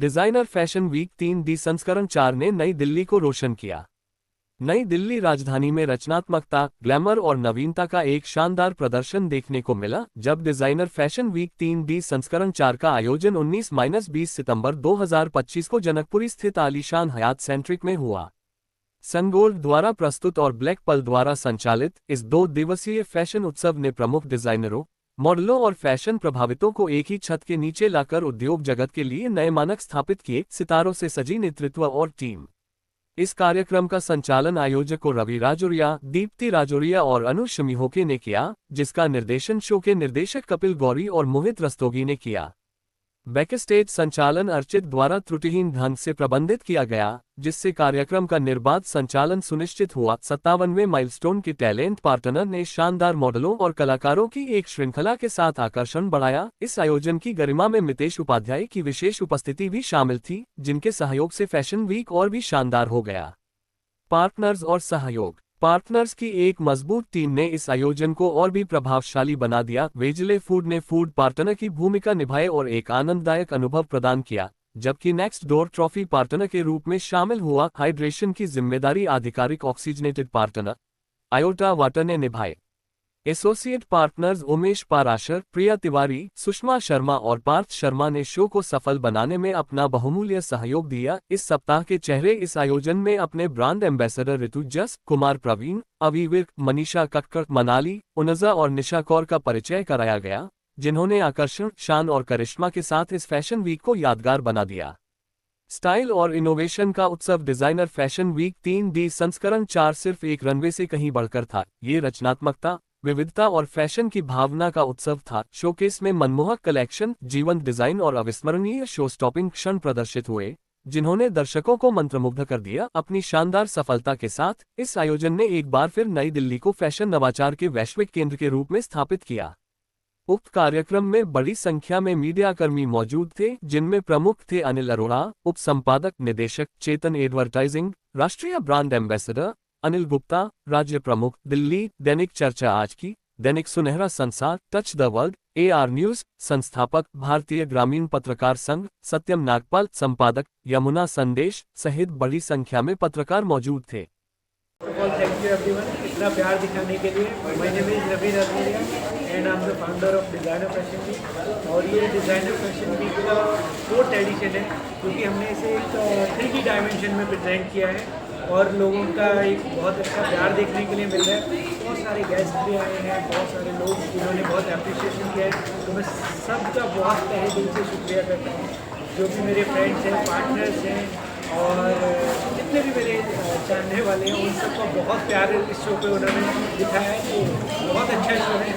Designer fashion week 3D संस्करण 4 ने नई दिल्ली को रोशन किया। नई दिल्ली राजधानी में रचनात्मकता, ग्लैमर और नवीनता का एक शानदार प्रदर्शन देखने को मिला, जब डिजाइनर फैशन वीक 3D संस्करण 4 का आयोजन 19-20 सितंबर 2025 को जनकपुरी स्थित आलीशान हयात सेंट्रिक में हुआ। सनगोल्ड द्वारा प्रस्तुत और ब्लैक पर्ल द्वारा संचालित इस 2 दिवसीय फैशन उत्सव ने प्रमुख डिजाइनरों, मॉडलों और फैशन प्रभावितों को एक ही छत के नीचे लाकर उद्योग जगत के लिए नए मानक स्थापित किए। सितारों से सजी नेतृत्व और टीम। इस कार्यक्रम का संचालन आयोजकों रवि राजौरिया, दीप्ति राजौरिया और अनु शमीहोके ने किया, जिसका निर्देशन शो के निर्देशक कपिल गौरी और मोहित रस्तोगी ने किया। बैकस्टेज संचालन अर्चित द्वारा त्रुटिहीन ढंग से प्रबंधित किया गया, जिससे कार्यक्रम का निर्बाध संचालन सुनिश्चित हुआ। 57वें माइलस्टोन के टैलेंट पार्टनर ने शानदार मॉडलों और कलाकारों की एक श्रृंखला के साथ आकर्षण बढ़ाया। इस आयोजन की गरिमा में मितेश उपाध्याय की विशेष उपस्थिति भी शामिल थी, जिनके सहयोग से फैशन वीक और भी शानदार हो गया। पार्टनर्स और सहयोग। पार्टनर्स की एक मजबूत टीम ने इस आयोजन को और भी प्रभावशाली बना दिया। वेजिले फूड ने फूड पार्टनर की भूमिका निभाई और एक आनंददायक अनुभव प्रदान किया, जबकि नेक्स्ट डोर ट्रॉफी पार्टनर के रूप में शामिल हुआ। हाइड्रेशन की जिम्मेदारी आधिकारिक ऑक्सीजनेटेड पार्टनर आयोटा वाटर ने निभाए। एसोसिएट पार्टनर्स उमेश पाराशर, प्रिया तिवारी, सुषमा शर्मा और पार्थ शर्मा ने शो को सफल बनाने में अपना बहुमूल्य सहयोग दिया। इस सप्ताह के चेहरे इस आयोजन में अपने ब्रांड एम्बेसडर ऋतु जस, कुमार प्रवीण, अवि विर्क, मनीषा कक्कड़, मनाली, उनजा और निशा कौर का परिचय कराया गया, जिन्होंने आकर्षण, शान और करिश्मा के साथ इस फैशन वीक को यादगार बना दिया। स्टाइल और इनोवेशन का उत्सव डिजाइनर फैशन वीक 3D संस्करण 4 सिर्फ एक रनवे से कहीं बढ़कर था। ये रचनात्मकता, विविधता और फैशन की भावना का उत्सव था। शोकेस में मनमोहक कलेक्शन, जीवंत डिजाइन और अविस्मरणीय शो स्टॉपिंग क्षण प्रदर्शित हुए, जिन्होंने दर्शकों को मंत्रमुग्ध कर दिया। अपनी शानदार सफलता के साथ इस आयोजन ने एक बार फिर नई दिल्ली को फैशन नवाचार के वैश्विक केंद्र के रूप में स्थापित किया। उक्त कार्यक्रम में बड़ी संख्या में मीडियाकर्मी मौजूद थे, जिनमें प्रमुख थे अनिल अरोड़ा, उप संपादक निदेशक, चेतन एडवर्टाइजिंग, राष्ट्रीय ब्रांड एम्बेसडर अनिल गुप्ता, राज्य प्रमुख, दिल्ली, दैनिक चर्चा आज की, दैनिक सुनहरा संसार, touch the world, AR news, संस्थापक, भारतीय ग्रामीण पत्रकार संघ, सत्यम नागपाल, संपादक, यमुना संदेश सहित बड़ी संख्या में पत्रकार मौजूद थे। थैंक यू एवरीवन, इतना प्यार दिखाने के लिए। My name is Ravi Rajouria and I am the founder of designer fashion week. और ये डिज़ाइनर फैशन वीक का 4th एडिशन है, क्योंकि हमने इसे एक 3D डायमेंशन में प्रेजेंट किया है और लोगों का एक बहुत अच्छा प्यार देखने के लिए मिल रहा है। बहुत सारे गेस्ट भी आए हैं, बहुत सारे लोग जिन्होंने बहुत अप्रिशिएशन किया है, तो मैं सबका बहुत तहे दिल से शुक्रिया करता हूँ। जो भी मेरे फ्रेंड्स हैं, पार्टनर्स हैं और जितने भी मेरे जानने वाले हैं, उन सबका बहुत प्यार इस शो पे उन्होंने दिखाया है। तो बहुत अच्छा शो है।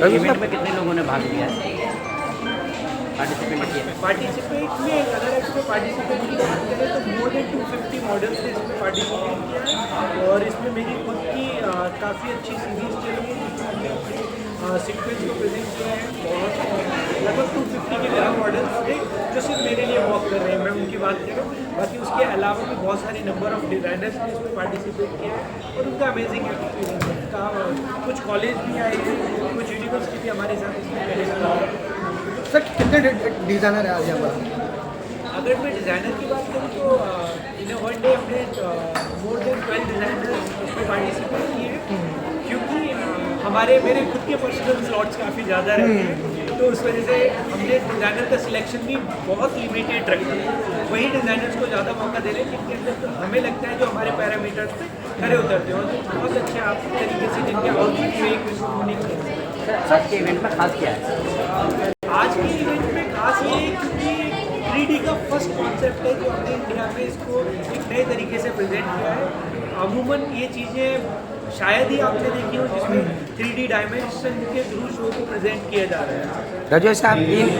इवेंट में कितने लोगों ने भाग लिया पार्टिसिपेट में? अगर इसमें पार्टिसिपेट की बात करें तो मोर देन 250 मॉडल्स ने इसमें पार्टिसिपेट किया है। और इसमें मेरी खुद की काफ़ी अच्छी सीरीज चली है, जिसमें हमने अपने सीक्वेंस को प्रेजेंट किया है। बहुत लगभग 250 के करीब मॉडल्स थे जो सिर्फ मेरे लिए वॉक कर रहे हैं, मैं उनकी बात करूँ। बाकी उसके अलावा भी बहुत सारे नंबर ऑफ डिज़ाइनर्स ने इसमें पार्टिसिपेट किया है और उनका अमेजिंग एक्सपीरियंस है। कुछ कॉलेज भी आए हैं, कुछ यूनिवर्सिटी भी हमारे साथ इसमें पहले। सर कितने डिज़ाइनर हैं आज यहाँ पर? अगर मैं डिज़ाइनर की बात करूँ तो इन वन डे हमने मोर देन 12 डिज़ाइनर्स उसमें पार्टिसिपेट किए हैं, क्योंकि मेरे खुद के पर्सनल स्लॉट्स काफ़ी ज़्यादा रहते हैं, तो उस वजह से हमने डिज़ाइनर का सिलेक्शन भी बहुत लिमिटेड रखा है। वही डिज़ाइनर्स को ज़्यादा मौका दे रहे हैं जिनके अंदर तो हमें लगता है जो हमारे पैरामीटर्स पे खरे उतरते हो, तो बहुत अच्छे आप तरीके से जिनके आउटफिट में एक यूनिक है। आज के इवेंट में खास क्या है? आज के इवेंट में खास ये है क्योंकि 3D का फर्स्ट कॉन्सेप्ट है जो हमने इंडिया में इसको एक नए तरीके से प्रेजेंट किया है। अमूमन ये चीज़ें शायद ही आपने देखी हो जिसमें 3D डायमेंशन के थ्रू शो को प्रेजेंट किया जा रहा है। रजो साहब,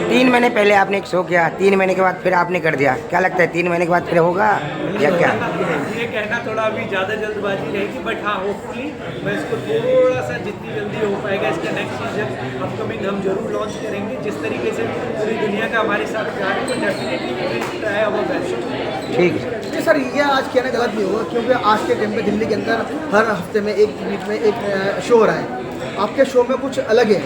तीन महीने पहले आपने एक शो किया, 3 महीने के बाद फिर आपने कर दिया, क्या लगता है 3 महीने के बाद फिर होगा या क्या? ये कहना थोड़ा अभी ज़्यादा जल्दबाजी रहेगी, बट हाँ होपफुली मैं इसको थोड़ा सा जितनी जल्दी हो पाएगा इसका नेक्स्ट सीजन अपकमिंग हम जरूर लॉन्च करेंगे। जिस तरीके से पूरी दुनिया का हमारे साथ प्यार है, तो डेफिनेटली ट्राई अवर बेस्ट। ठीक है सर, ये आज कहना गलत नहीं होगा, क्योंकि आज के टाइम पे दिल्ली के अंदर हर हफ्ते में एक वीक में एक शो हो रहा है। आपके शो में कुछ अलग है,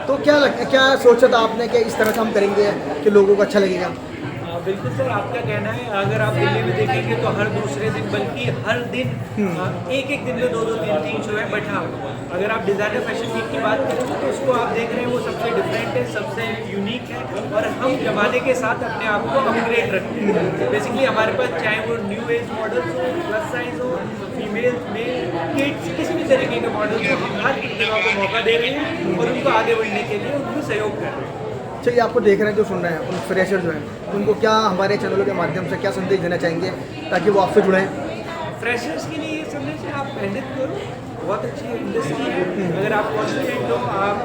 तो क्या सोचा था आपने कि इस तरह से हम करेंगे कि लोगों को अच्छा लगेगा? बिल्कुल सर, आपका कहना है। अगर आप दिल्ली में देखेंगे तो हर दूसरे दिन, बल्कि हर दिन एक एक दिन में 2-2, 3-3 शो है। बट हाँ, अगर आप डिज़ाइनर फैशन वीक की बात करें तो उसको आप देख रहे हैं, वो सबसे डिफरेंट है, सबसे यूनिक है, और हम जमाने के साथ अपने आप को अपग्रेड रखते हैं। बेसिकली हमारे पास चाहे वो न्यू एज मॉडल्स हो, प्लस साइज हो, फीमेल, मेल, किड्स, किसी भी तरीके के मॉडल्स हो, हम हर युवा को मौका दे रहे हैं और उनको आगे बढ़ने के लिए उनको सहयोग कर रहे हैं। चलिए, आपको देख रहे हैं, जो सुन रहे हैं, उन फ्रेशर जो हैं उनको क्या हमारे चैनलों के माध्यम से क्या संदेश देना चाहेंगे ताकि वो आपसे जुड़ें? फ्रेशर्स के लिए ये संदेश है, आप मेहनत करो, बहुत अच्छी इंडस्ट्री है। अगर आप कॉन्फिडेंट हो, आप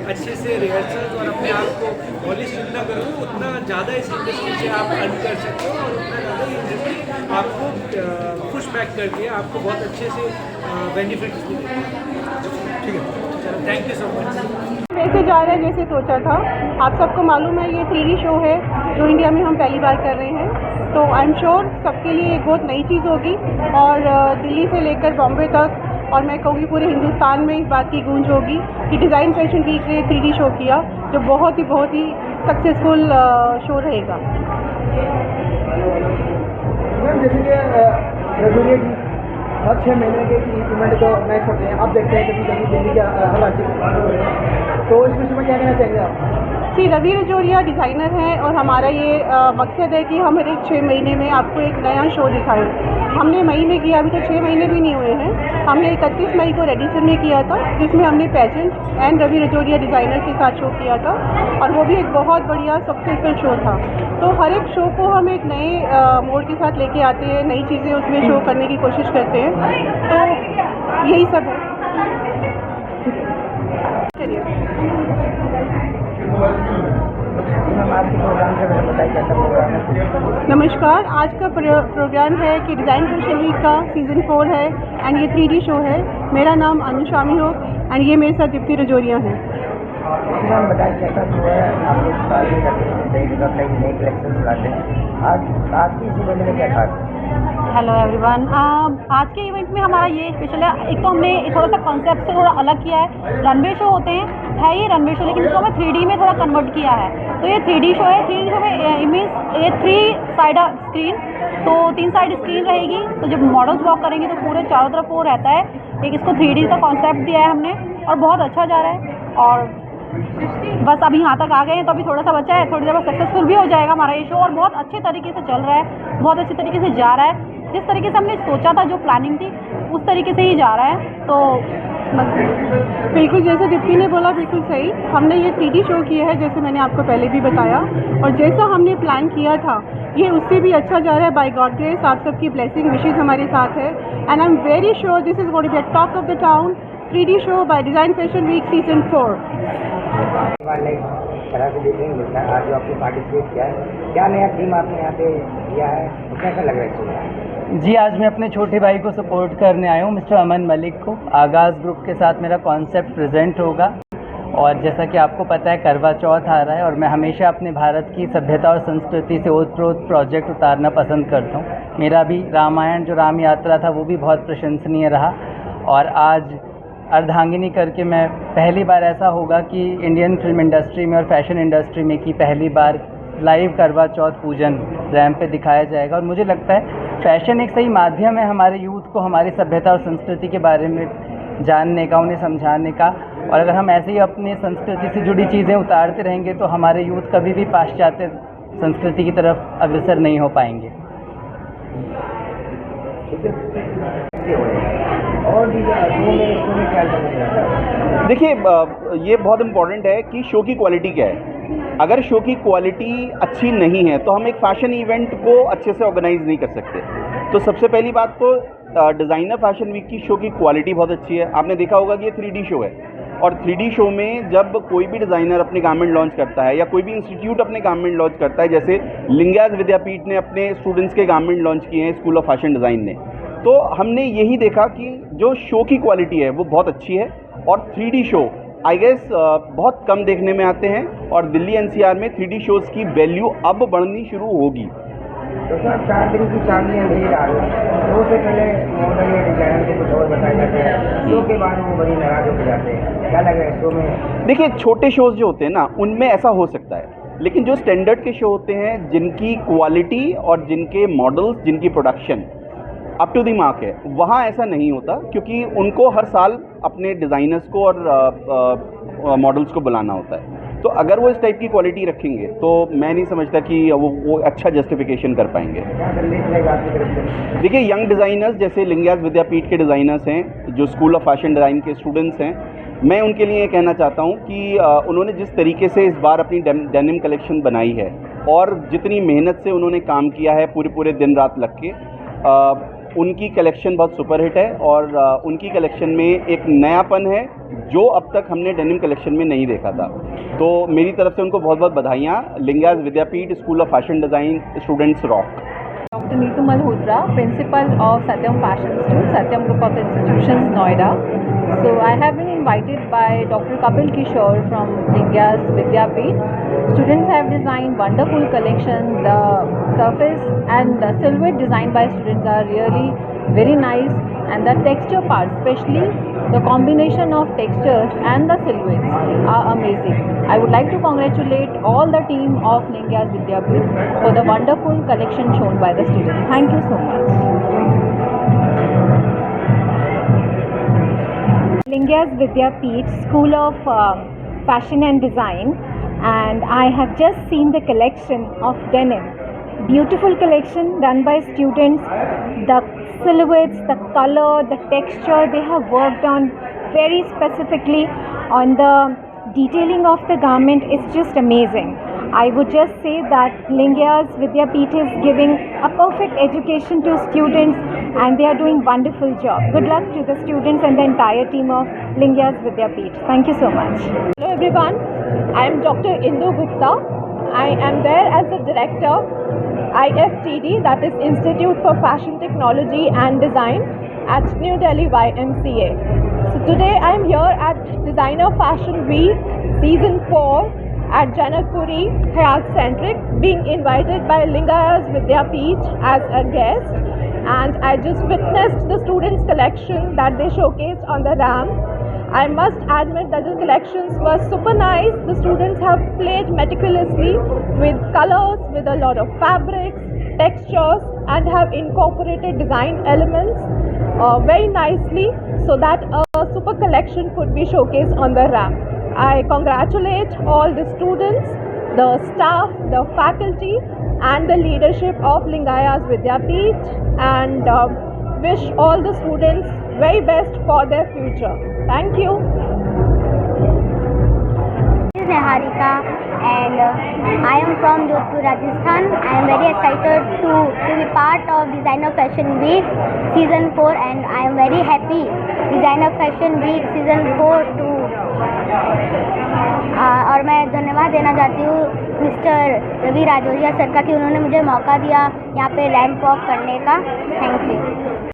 अच्छे से रिहर्सल और अपने आप को पॉलिश जितना करो, उतना ज़्यादा इस इंडस्ट्री से आप अर्न कर सकते हो, और उतना ज़्यादा ये इंडस्ट्री आपको पुश बैक करके आपको बहुत अच्छे से बेनिफिट्स मिलेंगे। ठीक है, थैंक यू सो मच। वैसे जा रहा है जैसे सोचा था। आप सबको मालूम है ये 3D शो है जो इंडिया में हम पहली बार कर रहे हैं, तो आई एम श्योर सबके लिए एक बहुत नई चीज़ होगी, और दिल्ली से लेकर बॉम्बे तक, और मैं कहूँगी पूरे हिंदुस्तान में इस बात की गूंज होगी कि डिज़ाइन फैशन वीक ने 3D शो किया, जो बहुत ही सक्सेसफुल शो रहेगा। मैम, जैसे कि रजूरिया जी हर 6 महीने के इवेंट को मैच करते हैं, आप देखते हैं कभी कभी दिल्ली के हर राज्य के, तो इस विषय में क्या कहना चाहेंगे आप? जी, रवि रजौरिया डिज़ाइनर हैं, और हमारा ये मकसद है कि हम हर एक 6 महीने में आपको एक नया शो दिखाएं। हमने मई में किया, अभी तो 6 महीने भी नहीं हुए हैं। हमने 31 मई को रेडिसन में किया था, जिसमें हमने pageant and Ravi Rajauria designer के साथ शो किया था, और वो भी एक बहुत बढ़िया सक्सेसफुल शो था। तो हर एक शो को हम एक नए मोड के साथ लेके आते हैं, नई चीज़ें उसमें शो करने की कोशिश करते हैं, तो यही सब है। चलिए, नमस्कार। आज का प्रोग्राम है कि डिज़ाइन फैशन वीक का सीज़न 4 है, एंड ये 3D शो है। मेरा नाम अनु शामी हो, एंड ये मेरे साथ दीप्ति रजौरिया हैं। बताइए कैसा शो है, आप लोग सारे नए कलेक्शन लाते हैं, आज की इस इवेंट में क्या खास है? हेलो एवरीवन, आज के इवेंट में हमारा ये स्पेशल है। एक तो हमने थोड़ा सा कॉन्सेप्ट से थोड़ा अलग किया है। रनवे शो होते हैं, है ये रनवे शो, लेकिन इसको हमें 3D में थोड़ा कन्वर्ट किया है। तो ये 3D शो है। 3D शो में मीन्स ये 3 साइड स्क्रीन, तो 3 साइड स्क्रीन रहेगी। तो जब मॉडल्स वॉक करेंगे तो पूरे चारों तरफ वो रहता है। एक इसको 3D का कॉन्सेप्ट दिया है हमने, और बहुत अच्छा जा रहा है। और बस अभी यहाँ तक आ गए हैं, तो अभी थोड़ा सा बचा है, थोड़ी देर बाद सक्सेसफुल भी हो जाएगा हमारा ये शो, और बहुत अच्छे तरीके से चल रहा है, बहुत अच्छे तरीके से जा रहा है। जिस तरीके से हमने सोचा था, जो प्लानिंग थी, उस तरीके से ही जा रहा है। तो बिल्कुल जैसे दीप्ति ने बोला, बिल्कुल सही। हमने ये 3D शो किया है, जैसे मैंने आपको पहले भी बताया, और जैसा हमने प्लान किया था ये उससे भी अच्छा जा रहा है। बाय गॉड ग्रेस, आप सबकी ब्लेसिंग विशेज़ हमारे साथ है, and I am very sure this is going to be a talk of the town 3D show by design fashion week season 4। तरह से देखेंगे आज जो आपने पार्टिसिपेट किया है, क्या नया थीम आपने यहाँ पे दिया है, कैसा लग रहा है? जी, आज मैं अपने छोटे भाई को सपोर्ट करने आया हूँ, मिस्टर अमन मलिक को। आगाज़ ग्रुप के साथ मेरा कॉन्सेप्ट प्रेजेंट होगा, और जैसा कि आपको पता है करवा चौथ आ रहा है, और मैं हमेशा अपने भारत की सभ्यता और संस्कृति से ओतप्रोत प्रोजेक्ट उतारना पसंद करता हूँ। मेरा भी रामायण जो राम यात्रा था वो भी बहुत प्रशंसनीय रहा, और आज अर्धांगिनी करके मैं पहली बार ऐसा होगा कि इंडियन फिल्म इंडस्ट्री में और फैशन इंडस्ट्री में कि पहली बार लाइव करवा चौथ पूजन रैंप पे दिखाया जाएगा। और मुझे लगता है फैशन एक सही माध्यम है हमारे यूथ को हमारी सभ्यता और संस्कृति के बारे में जानने का, उन्हें समझाने का, और अगर हम ऐसे ही अपनी संस्कृति से जुड़ी चीज़ें उतारते रहेंगे तो हमारे यूथ कभी भी पाश्चात्य संस्कृति की तरफ अग्रसर नहीं हो पाएंगे। और भी शो में क्या देखिए, ये बहुत इम्पॉर्टेंट है कि शो की क्वालिटी क्या है। अगर शो की क्वालिटी अच्छी नहीं है तो हम एक फैशन इवेंट को अच्छे से ऑर्गेनाइज नहीं कर सकते। तो सबसे पहली बात तो डिज़ाइनर फैशन वीक की शो की क्वालिटी बहुत अच्छी है। आपने देखा होगा कि ये 3D शो है, और 3D शो में जब कोई भी डिज़ाइनर अपने गारमेंट लॉन्च करता है या कोई भी इंस्टीट्यूट अपने गारमेंट लॉन्च करता है, जैसे लिंगायत विद्यापीठ ने अपने स्टूडेंट्स के गारमेंट लॉन्च किए हैं स्कूल ऑफ फैशन डिज़ाइन ने, तो हमने यही देखा कि जो शो की क्वालिटी है वो बहुत अच्छी है। और 3D शो आई गेस बहुत कम देखने में आते हैं, और दिल्ली NCR में 3D शोज़ की वैल्यू अब बढ़नी शुरू होगी। तो सर 4 दिन की चांदियाँ ढेर आ रही है, शो से पहले मॉडल या डिजाइनर को कुछ और बताया जाता है, शो के बाद वो बड़ी नाराज हो जाते हैं, क्या लग रहा है शो में? देखिए, छोटे शोज़ जो होते हैं ना, उनमें ऐसा हो सकता है, लेकिन जो स्टैंडर्ड के शो होते हैं, जिनकी क्वालिटी और जिनके मॉडल्स, जिनकी production up to the mark है, वहाँ ऐसा नहीं होता, क्योंकि उनको हर साल अपने डिज़ाइनर्स को और मॉडल्स को बुलाना होता है। तो अगर वो इस टाइप की क्वालिटी रखेंगे तो मैं नहीं समझता कि वो अच्छा जस्टिफिकेशन कर पाएंगे। देखिए, यंग डिज़ाइनर्स जैसे लिंगियास विद्यापीठ के डिज़ाइनर्स हैं, जो स्कूल ऑफ फैशन डिज़ाइन के स्टूडेंट्स हैं, मैं उनके लिए कहना चाहता हूं कि उन्होंने जिस तरीके से इस बार अपनी डेनिम कलेक्शन बनाई है और जितनी मेहनत से उन्होंने काम किया है पूरे दिन रात लग के, उनकी कलेक्शन बहुत सुपर हिट है और उनकी कलेक्शन में एक नयापन है जो अब तक हमने डेनिम कलेक्शन में नहीं देखा था। तो मेरी तरफ से उनको बहुत बहुत बधाइयाँ। Lingayas Vidyapeeth school of fashion design students rock. Dr. Neetu Malhotra, Principal of Satyam Fashion Institute, Satyam Group of Institutions, Noida. So I have been invited by Dr. Kapil Kishore from Lingias Vidyapeeth. Students have designed wonderful collections. The surface and the silhouette designed by students are really very nice, and the texture part, especially the combination of textures and the silhouettes are amazing. I would like to congratulate all the team of Lingias Vidyapeeth for the wonderful collection shown by the students. Thank you so much. Lingias Vidyapeeth School of Fashion and Design, and I have just seen the collection of denim. Beautiful collection done by students. The silhouettes, the color, the texture, they have worked on very specifically on the detailing of the garment. It's just amazing. I would just say that Lingias Vidyapeeth is giving a perfect education to students, and they are doing wonderful job. Good luck to the students and the entire team of Lingias Vidyapeeth. Thank you so much. Hello everyone, I am Dr. Indu Gupta. I am there as the director, IFTD, that is Institute for Fashion Technology and Design at New Delhi YMCA. So today I am here at Designer Fashion Week Season 4 at Janakpuri Hayat Centric, being invited by Lingias Vidyapeeth as a guest, and I just witnessed the students' collection that they showcased on the ramp. I must admit that the collections were super nice. The students have played meticulously with colors, with a lot of fabrics, textures, and have incorporated design elements very nicely so that a super collection could be showcased on the ramp. I congratulate all the students, the staff, the faculty, and the leadership of Lingias Vidyapeeth, and wish all the students very best for their future. Thank you. This is Neharika, and I am from Jodhpur, Rajasthan. I am very excited to be part of Designer Fashion Week Season 4, and I am very happy Designer Fashion Week Season 4 to और मैं धन्यवाद देना चाहती हूँ mister Ravi Rajauria sir का कि उन्होंने मुझे मौका दिया यहाँ पे रैंप वॉक करने का। Thank you.